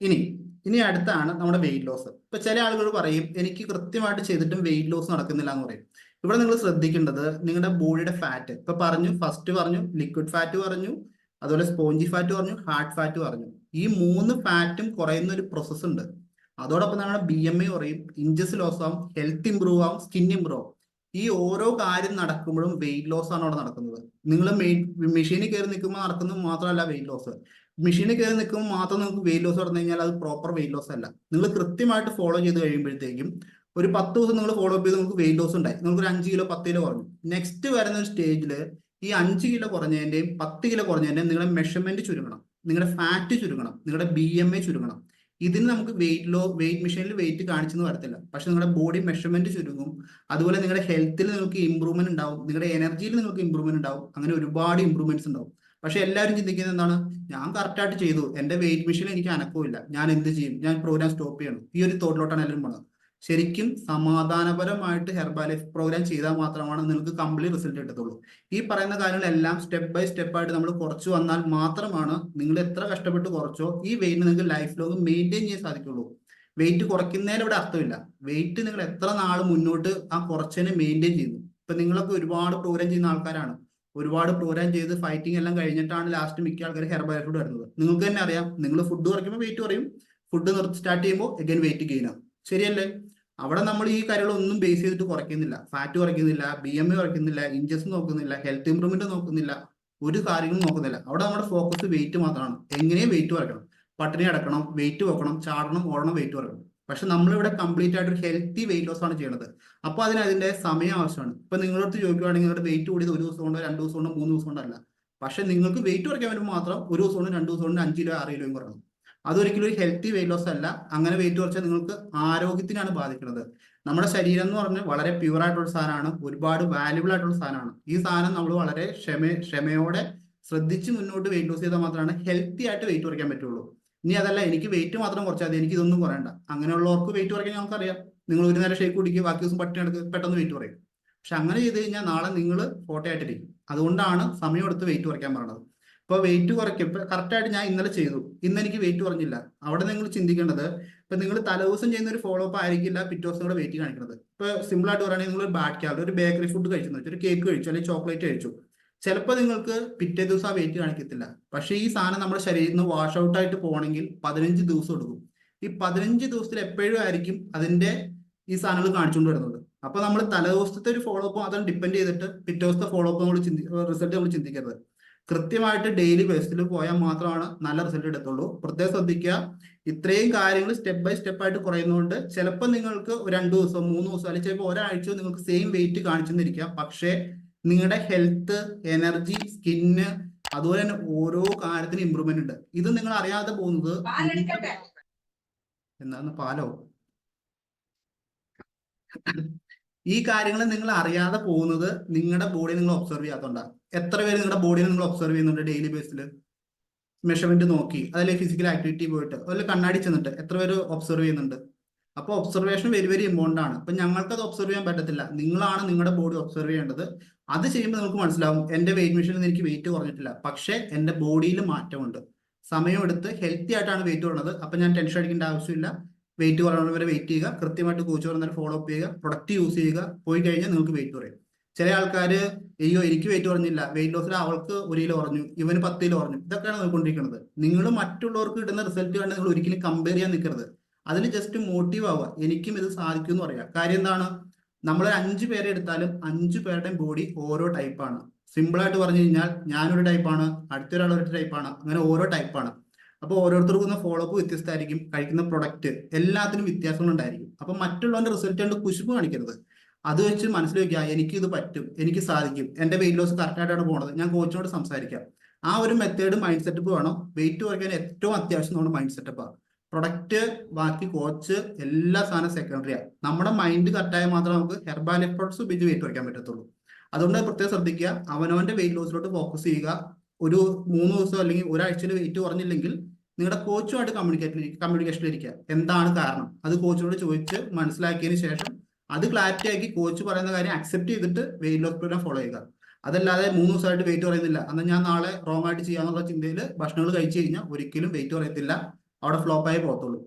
ഇനി ഇനി അടുത്താണ് നമ്മുടെ വെയിറ്റ് ലോസ്. ഇപ്പൊ ചില ആളുകൾ പറയും എനിക്ക് കൃത്യമായിട്ട് ചെയ്തിട്ടും വെയിറ്റ് ലോസ് നടക്കുന്നില്ല എന്ന് പറയും. ഇവിടെ നിങ്ങൾ ശ്രദ്ധിക്കേണ്ടത് നിങ്ങളുടെ ബോഡിയുടെ ഫാറ്റ്. ഇപ്പൊ പറഞ്ഞു, ഫസ്റ്റ് പറഞ്ഞു ലിക്വിഡ് ഫാറ്റ് പറഞ്ഞു, അതുപോലെ സ്പോഞ്ചി ഫാറ്റ് പറഞ്ഞു, ഹാർഡ് ഫാറ്റ് പറഞ്ഞു. ഈ മൂന്ന് ഫാറ്റും കുറയുന്ന ഒരു പ്രോസസ്സ് ഉണ്ട്. അതോടൊപ്പം നമ്മുടെ BMI കുറയും, ഇഞ്ചസ് ലോസ് ആവും, ഹെൽത്ത് ഇംപ്രൂവ് ആവും, സ്കിൻ ഇംപ്രൂവ് ആവും. ഈ ഓരോ കാര്യം നടക്കുമ്പോഴും വെയിറ്റ് ലോസ് ആണ് അവിടെ നടക്കുന്നത്. നിങ്ങൾ മെഷീനിൽ കയറി നിൽക്കുമ്പോൾ നടക്കുന്നത് മാത്രമല്ല വെയിറ്റ് ലോസ്. മെഷീനിൽ കയറി നിൽക്കുമ്പോൾ മാത്രം നിങ്ങൾക്ക് വെയിറ്റ് ലോസ് പറഞ്ഞു കഴിഞ്ഞാൽ അത് പ്രോപ്പർ വെയിറ്റ് ലോസ് അല്ല. നിങ്ങൾ കൃത്യമായിട്ട് ഫോളോ ചെയ്ത് കഴിയുമ്പോഴത്തേക്കും ഒരു 10 ദിവസം നിങ്ങൾ ഫോളോ അപ്പ് ചെയ്ത് നിങ്ങൾക്ക് വെയിറ്റ് ലോസ് ഉണ്ടായി, നിങ്ങൾക്ക് ഒരു 5 കിലോ 10 കിലോ കുറഞ്ഞു. നെക്സ്റ്റ് വരുന്ന ഒരു സ്റ്റേജിൽ ഈ 5 കിലോ കുറഞ്ഞതിന്റെയും 10 കിലോ കുറഞ്ഞതിന്റെയും നിങ്ങളുടെ മെഷർമെന്റ് ചുരുങ്ങണം, നിങ്ങളുടെ ഫാറ്റ് ചുരുങ്ങണം, നിങ്ങളുടെ BMI ചുരുങ്ങണം. ഇതിന് നമുക്ക് വെയിറ്റ് മെഷീനിൽ വെയിറ്റ് കാണിച്ചെന്ന് വരത്തില്ല, പക്ഷെ നിങ്ങളുടെ ബോഡി മെഷർമെന്റ് ചുരുങ്ങും. അതുപോലെ നിങ്ങളുടെ ഹെൽത്തിൽ നിങ്ങൾക്ക് ഇമ്പ്രൂവ്മെന്റ് ഉണ്ടാവും, നിങ്ങളുടെ എനർജിയിൽ നിങ്ങൾക്ക് ഇമ്പ്രൂവ്മെന്റ് ഉണ്ടാവും. അങ്ങനെ ഒരുപാട് ഇമ്പ്രൂവ്മെന്റ്സ് ഉണ്ടാവും. പക്ഷെ എല്ലാവരും ചിന്തിക്കുന്നത് എന്താണ്, ഞാൻ കറക്റ്റായിട്ട് ചെയ്തു, എന്റെ വെയിറ്റ് മെഷീനിൽ എനിക്ക് അനക്കമില്ല, ഞാൻ എന്ത് ചെയ്യും, ഞാൻ പ്രോഗ്രാം സ്റ്റോപ്പ് ചെയ്യണം, ഈ ഒരു തോട്ടിലോട്ടാണ് എല്ലാവരും പോണത്. ശരിക്കും സമാധാനപരമായിട്ട് ഹെർബാ ലൈഫ് പ്രോഗ്രാം ചെയ്താൽ മാത്രമാണ് നിങ്ങൾക്ക് കംപ്ലീറ്റ് റിസൾട്ട് കിട്ടത്തുള്ളൂ. ഈ പറയുന്ന കാര്യങ്ങളെല്ലാം സ്റ്റെപ്പ് ബൈ സ്റ്റെപ്പ് ആയിട്ട് നമ്മൾ കുറച്ച് വന്നാൽ മാത്രമാണ് നിങ്ങൾ എത്ര കഷ്ടപ്പെട്ട് കുറച്ചോ ഈ വെയിറ്റ് നിങ്ങൾക്ക് ലൈഫ് ലോങ് മെയിൻറ്റെയിൻ ചെയ്യാൻ സാധിക്കുള്ളൂ. വെയിറ്റ് കുറയ്ക്കുന്നതിന് ഇവിടെ അർത്ഥമില്ല. വെയിറ്റ് നിങ്ങൾ എത്ര നാൾ മുന്നോട്ട് ആ കുറച്ചതിനെ മെയിൻറ്റെയിൻ ചെയ്യുന്നു. ഇപ്പൊ നിങ്ങളൊക്കെ ഒരുപാട് പ്രോഗ്രാം ചെയ്യുന്ന ആൾക്കാരാണ്, ഒരുപാട് പ്രോഗ്രാം ചെയ്ത് ഫൈറ്റിംഗ് എല്ലാം കഴിഞ്ഞിട്ടാണ് ലാസ്റ്റ് മിക്ക ആൾക്കാർ ഹെർബാ ലൈഫിലോട്ട് വരുന്നത്. നിങ്ങൾക്ക് തന്നെ അറിയാം, നിങ്ങൾ ഫുഡ് കുറയ്ക്കുമ്പോൾ വെയിറ്റ് കുറയും, ഫുഡ് സ്റ്റാർട്ട് ചെയ്യുമ്പോൾ എഗൈൻ വെയിറ്റ് ഗെയിൻ ആവും. ശരിയല്ലേ? അവിടെ നമ്മൾ ഈ കാര്യങ്ങളൊന്നും ബേസ് ചെയ്തിട്ട് കുറയ്ക്കുന്നില്ല, ഫാറ്റ് കുറയ്ക്കുന്നില്ല, BMI കുറയ്ക്കുന്നില്ല, ഇഞ്ചസ് നോക്കുന്നില്ല, ഹെൽത്ത് ഇംപ്രൂവ്മെന്റ് നോക്കുന്നില്ല, ഒരു കാര്യങ്ങളും നോക്കുന്നില്ല. അവിടെ നമ്മുടെ ഫോക്കസ് വെയിറ്റ് മാത്രമാണ്. എങ്ങനെയും വെയിറ്റ് കുറയ്ക്കണം, പട്ടിണി അടക്കണം, വെയിറ്റ് വെക്കണം, ചാടണം, ഓടണം, വെയിറ്റ് കുറയ്ക്കണം. പക്ഷെ നമ്മളിവിടെ കംപ്ലീറ്റ് ആയിട്ട് ഒരു ഹെൽത്തി വെയിറ്റ് ലോസ് ആണ് ചെയ്യുന്നത്. അപ്പോൾ അതിന്റെ സമയം ആവശ്യമാണ്. ഇപ്പൊ നിങ്ങളുടെ അടുത്ത് ചോദിക്കുകയാണെങ്കിൽ നിങ്ങളുടെ വെയിറ്റ് കൂടിയത് 1 ദിവസം കൊണ്ടോ 2 ദിവസം കൊണ്ടോ 3 ദിവസം കൊണ്ടല്ല. പക്ഷെ നിങ്ങൾക്ക് വെയിറ്റ് കുറയ്ക്കാൻ വേണ്ടി മാത്രം 1 ദിവസം കൊണ്ട് 2 ദിവസം കൊണ്ട് 5 കിലോ 6 കിലോയും കുറയണം. അതൊരിക്കലും ഒരു ഹെൽത്തി വെയിറ്റ് ലോസ് അല്ല. അങ്ങനെ വെയിറ്റ് കുറച്ചാൽ നിങ്ങൾക്ക് ആരോഗ്യത്തിനാണ് ബാധിക്കുന്നത്. നമ്മുടെ ശരീരം എന്ന് പറഞ്ഞാൽ വളരെ പ്യൂർ ആയിട്ടുള്ള സാധനമാണ്, ഒരുപാട് വാല്യുബിൾ ആയിട്ടുള്ള സാധനമാണ്. ഈ സാധനം നമ്മൾ വളരെ ക്ഷമയോടെ ശ്രദ്ധിച്ച് മുന്നോട്ട് വെയിറ്റ് ലോസ് ചെയ്താൽ മാത്രമാണ് ഹെൽത്തി ആയിട്ട് വെയിറ്റ് കുറയ്ക്കാൻ പറ്റുള്ളൂ. ഇനി അതല്ല എനിക്ക് വെയിറ്റ് മാത്രം കുറച്ചാൽ മതി, എനിക്ക് ഇതൊന്നും കുറയണ്ട, അങ്ങനെയുള്ളവർക്ക് വെയിറ്റ് കുറയ്ക്കാൻ നമുക്കറിയാം. നിങ്ങൾ ഒരു നേരം ഷേക്ക് കുടിക്കുക, ബാക്കി ദിവസം പട്ടിണി എടുക്കുക, പെട്ടെന്ന് വെയിറ്റ് കുറയും. പക്ഷെ അങ്ങനെ ചെയ്ത് കഴിഞ്ഞാൽ നാളെ നിങ്ങൾ ഫോട്ടോയായിട്ടിരിക്കും. അതുകൊണ്ടാണ് സമയം എടുത്ത് വെയിറ്റ് കുറയ്ക്കാൻ പറയുന്നത്. ഇപ്പൊ വെയിറ്റ് കുറയ്ക്കും. ഇപ്പൊ കറക്റ്റായിട്ട് ഞാൻ ഇന്നലെ ചെയ്തു, ഇന്ന് എനിക്ക് വെയിറ്റ് കുറഞ്ഞില്ല. അവിടെ നിങ്ങൾ ചിന്തിക്കേണ്ടത്, ഇപ്പൊ നിങ്ങൾ തലേദിവസം ചെയ്യുന്ന ഒരു ഫോളോ അപ്പ് ആയിരിക്കില്ല പിറ്റേ ദിവസം കൂടെ വെയിറ്റ് കാണിക്കുന്നത്. ഇപ്പൊ സിമ്പിൾ ആയിട്ട് പറയുകയാണെങ്കിൽ നിങ്ങൾ ഒരു ബാഡ് ക്യാലറി, ഒരു ബേക്കറി ഫുഡ് കഴിച്ചെന്ന് വെച്ചാൽ, ഒരു കേക്ക് കഴിച്ചു അല്ലെങ്കിൽ ചോക്ലേറ്റ് കഴിച്ചു, ചിലപ്പോൾ നിങ്ങൾക്ക് പിറ്റേ ദിവസം ആ വെയിറ്റ് കാണിക്കത്തില്ല. പക്ഷേ ഈ സാധനം നമ്മുടെ ശരീരത്തിൽ നിന്ന് വാഷ് ഔട്ട് ആയിട്ട് പോകണമെങ്കിൽ 15 ദിവസം എടുക്കും. ഈ 15 ദിവസത്തിൽ എപ്പോഴും ആയിരിക്കും അതിന്റെ ഈ സാധനങ്ങൾ കാണിച്ചുകൊണ്ട് വരുന്നത്. അപ്പൊ നമ്മൾ തലേദിവസത്തെ ഒരു ഫോളോ അപ്പ് അതിന് ഡിപ്പെൻഡ് ചെയ്തിട്ട് പിറ്റേ ദിവസത്തെ ഫോളോ അപ്പ് നമ്മൾ റിസൾട്ട് നമ്മൾ ചിന്തിക്കരുത്. കൃത്യമായിട്ട് ഡെയിലി ബേസിൽ പോയാൽ മാത്രമാണ് നല്ല റിസൾട്ട് എടുത്തുള്ളൂ. പ്രത്യേകം ശ്രദ്ധിക്കുക, ഇത്രയും കാര്യങ്ങൾ സ്റ്റെപ്പ് ബൈ സ്റ്റെപ്പ് ആയിട്ട് കുറയുന്നതുകൊണ്ട് ചിലപ്പോൾ നിങ്ങൾക്ക് 2 ദിവസം 3 ദിവസം അല്ലെങ്കിൽ ചിലപ്പോൾ ഒരാഴ്ച നിങ്ങൾക്ക് സെയിം വെയിറ്റ് കാണിച്ചെന്നിരിക്കാം. പക്ഷേ നിങ്ങളുടെ ഹെൽത്ത്, എനർജി, സ്കിന്ന്, അതുപോലെ തന്നെ ഓരോ കാര്യത്തിനും ഇമ്പ്രൂവ്മെന്റ് ഉണ്ട്. ഇത് നിങ്ങൾ അറിയാതെ പോകുന്നത് എന്താന്ന് പാലോ ഈ കാര്യങ്ങൾ നിങ്ങൾ അറിയാതെ പോകുന്നത് നിങ്ങളുടെ ബോഡി നിങ്ങൾ ഒബ്സർവ് ചെയ്യാത്തതുകൊണ്ടാണ്. എത്ര പേര് നിങ്ങളുടെ ബോഡിയെ നിങ്ങൾ ഒബ്സർവ് ചെയ്യുന്നുണ്ട് ഡെയിലി ബേസിൽ? മെഷർമെന്റ് നോക്കി, അതിലെ ഫിസിക്കൽ ആക്ടിവിറ്റി പോയിട്ട്, അതിൽ കണ്ണാടി ചെന്നിട്ട് എത്ര പേര് ഒബ്സർവ് ചെയ്യുന്നുണ്ട്? അപ്പോൾ ഒബ്സർവേഷൻ വെരി വെരി ഇമ്പോർട്ടൻ്റ് ആണ്. അപ്പൊ ഞങ്ങൾക്ക് അത് ഒബ്സർവ് ചെയ്യാൻ പറ്റത്തില്ല, നിങ്ങളാണ് നിങ്ങളുടെ ബോഡി ഒബ്സർവ് ചെയ്യേണ്ടത്. അത് ചെയ്യുമ്പോൾ നിങ്ങൾക്ക് മനസ്സിലാവും, എന്റെ വെയിറ്റ് മെഷീനിൽ എനിക്ക് വെയിറ്റ് കുറഞ്ഞിട്ടില്ല, പക്ഷേ എന്റെ ബോഡിയിൽ മാറ്റമുണ്ട്. സമയമെടുത്ത് ഹെൽത്തി ആയിട്ടാണ് വെയിറ്റ് കുറഞ്ഞത്. അപ്പൊ ഞാൻ ടെൻഷൻ അടിക്കേണ്ട ആവശ്യമില്ല. വെയിറ്റ് കുറയുന്നവരെ വെയിറ്റ് ചെയ്യുക, കൃത്യമായിട്ട് കോച്ച് പറയുന്നവരെ ഫോളോ അപ്പ് ചെയ്യുക, പ്രൊഡക്റ്റ് യൂസ് ചെയ്യുക. പോയി കഴിഞ്ഞാൽ നിങ്ങൾക്ക് വെയിറ്റ് കുറയും. ചില ആൾക്കാർ അയ്യോ എനിക്ക് വെയിറ്റ് കുറഞ്ഞില്ല, വെയിറ്റ് ലോസിൽ അവൾക്ക് 1 കിലോ കുറഞ്ഞു, ഇവന് 10 കിലോ കുറഞ്ഞു, ഇതൊക്കെയാണ് നോക്കിക്കൊണ്ടിരിക്കുന്നത്. നിങ്ങൾ മറ്റുള്ളവർക്ക് കിട്ടുന്ന റിസൾട്ട് കണ്ട് നിങ്ങൾ ഒരിക്കലും കമ്പയർ ചെയ്യാൻ നിൽക്കരുത്. അതിൽ ജസ്റ്റ് മോട്ടീവ് ആവുക, എനിക്കും ഇത് സാധിക്കും എന്ന് പറയാം. കാര്യം എന്താണ്, നമ്മൾ 5 പേരെ എടുത്താലും 5 പേരുടെയും ബോഡി ഓരോ ടൈപ്പാണ്. സിമ്പിൾ ആയിട്ട് പറഞ്ഞു കഴിഞ്ഞാൽ ഞാനൊരു ടൈപ്പാണ്, അടുത്തൊരാൾ ഒരു ടൈപ്പാണ്, അങ്ങനെ ഓരോ ടൈപ്പാണ്. അപ്പോൾ ഓരോരുത്തർക്കും ഫോളോ അപ്പ് വ്യത്യസ്തമായിരിക്കും, കഴിക്കുന്ന പ്രൊഡക്റ്റ് എല്ലാത്തിനും വ്യത്യാസങ്ങളുണ്ടായിരിക്കും. അപ്പൊ മറ്റുള്ളവന്റെ റിസൾട്ട് കണ്ട് കുശുമ്പ് കാണിക്കരുത്. അത് വെച്ച് മനസ്സിൽ വെക്കുക, എനിക്ക് ഇത് പറ്റും, എനിക്ക് സാധിക്കും, എന്റെ വെയിറ്റ് ലോസ് കറക്റ്റായിട്ടാണ് പോണത്, ഞാൻ കോച്ചിനോട് സംസാരിക്കാം. ആ ഒരു മെത്തേഡ് മൈൻഡ് സെറ്റപ്പ് വേണം. വെയിറ്റ് കുറയ്ക്കാൻ ഏറ്റവും അത്യാവശ്യം നമ്മുടെ മൈൻഡ് സെറ്റപ്പാണ്. പ്രൊഡക്റ്റ്, ബാക്കി കോച്ച്, എല്ലാ സാധനം സെക്കൻഡറിയാണ്. നമ്മുടെ മൈൻഡ് കറക്റ്റായാൽ മാത്രമേ നമുക്ക് ഹെർബാ ലൈഫ് പ്രോഡക്ട്സ് ഉപയോഗിച്ച് വെയിറ്റ് കുറയ്ക്കാൻ പറ്റത്തുള്ളൂ. അതുകൊണ്ട് പ്രത്യേകം ശ്രദ്ധിക്കുക, അവനവന്റെ വെയിറ്റ് ലോസിലോട്ട് ഫോക്കസ് ചെയ്യുക. ഒരു 3 ദിവസം അല്ലെങ്കിൽ ഒരാഴ്ചയിൽ വെയിറ്റ് കുറഞ്ഞില്ലെങ്കിൽ നിങ്ങളുടെ കോച്ചുമായിട്ട് കമ്മ്യൂണിക്കേഷനിലിരിക്കുക. എന്താണ് കാരണം, അത് കോച്ചിനോട് ചോദിച്ച് മനസ്സിലാക്കിയതിന് ശേഷം അത് ക്ലാരിറ്റി ആക്കി കോച്ച് പറയുന്ന കാര്യം അക്സെപ്റ്റ് ചെയ്തിട്ട് വെയിറ്റ് ലോസ് പ്രോഗ്രാം ഫോളോ ചെയ്യുക. അതല്ലാതെ 3 ദിവസമായിട്ട് വെയിറ്റ് കുറയുന്നില്ല, എന്നാൽ ഞാൻ നാളെ റോങ് ആയിട്ട് ചെയ്യാന്നുള്ള ചിന്തയിൽ ഭക്ഷണങ്ങൾ കഴിച്ചു കഴിഞ്ഞാൽ ഒരിക്കലും വെയിറ്റ് കുറയത്തില്ല. അവിടെ ഫ്ലോപ്പായി പോകത്തുള്ളൂ.